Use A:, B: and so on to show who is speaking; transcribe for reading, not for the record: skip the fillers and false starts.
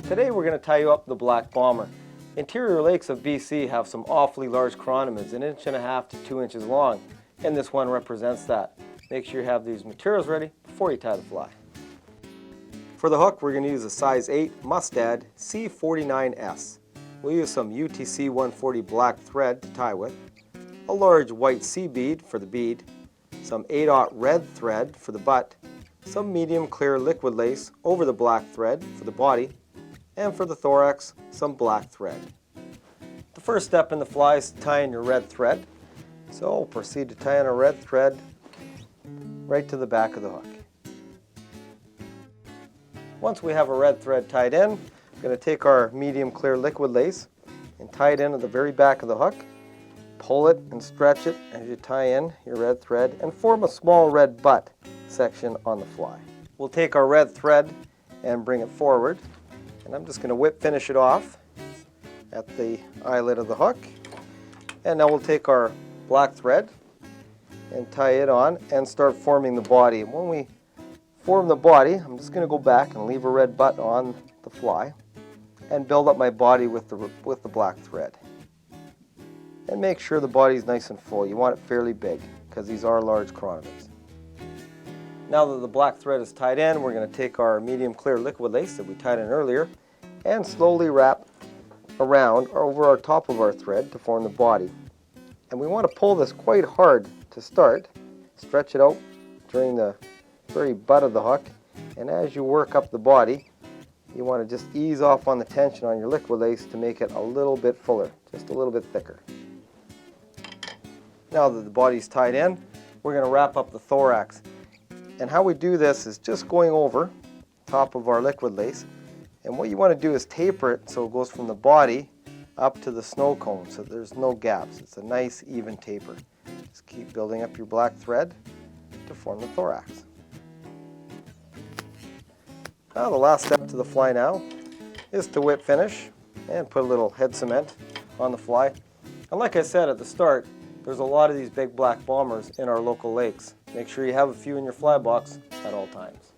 A: Today we're going to tie you up the black bomber. Interior lakes of BC have some awfully large chironomids, 1.5 to 2 inches long, and this one represents that. Make sure you have these materials ready before you tie the fly. For the hook, we're going to use a size 8 Mustad C49S. We'll use some UTC 140 black thread to tie with, a large white sea bead for the bead, some 8/0 red thread for the butt, some medium clear liquid lace over the black thread for the body, and for the thorax, some black thread. The first step in the fly is to tie in your red thread. So proceed to tie in a red thread right to the back of the hook. Once we have a red thread tied in, we're going to take our medium clear liquid lace and tie it in at the very back of the hook. Pull it and stretch it as you tie in your red thread and form a small red butt section on the fly. We'll take our red thread and bring it forward, and I'm just going to whip finish it off at the eyelet of the hook. And now we'll take our black thread and tie it on and start forming the body. And when we form the body, I'm just going to go back and leave a red butt on the fly and build up my body with the black thread. And make sure the body is nice and full. You want it fairly big because these are large chironomids. Now that the black thread is tied in, we're going to take our medium clear liquid lace that we tied in earlier and slowly wrap around over our top of our thread to form the body. And we want to pull this quite hard to start. Stretch it out during the very butt of the hook, and as you work up the body, you want to just ease off on the tension on your liquid lace to make it a little bit fuller, just a little bit thicker. Now that the body's tied in, we're going to wrap up the thorax. And how we do this is just going over top of our liquid lace, and what you want to do is taper it so it goes from the body up to the snow cone so there's no gaps. It's a nice even taper. Just keep building up your black thread to form the thorax. Now the last step to the fly now is to whip finish and put a little head cement on the fly. And like I said at the start, there's a lot of these big black bombers in our local lakes. Make sure you have a few in your fly box at all times.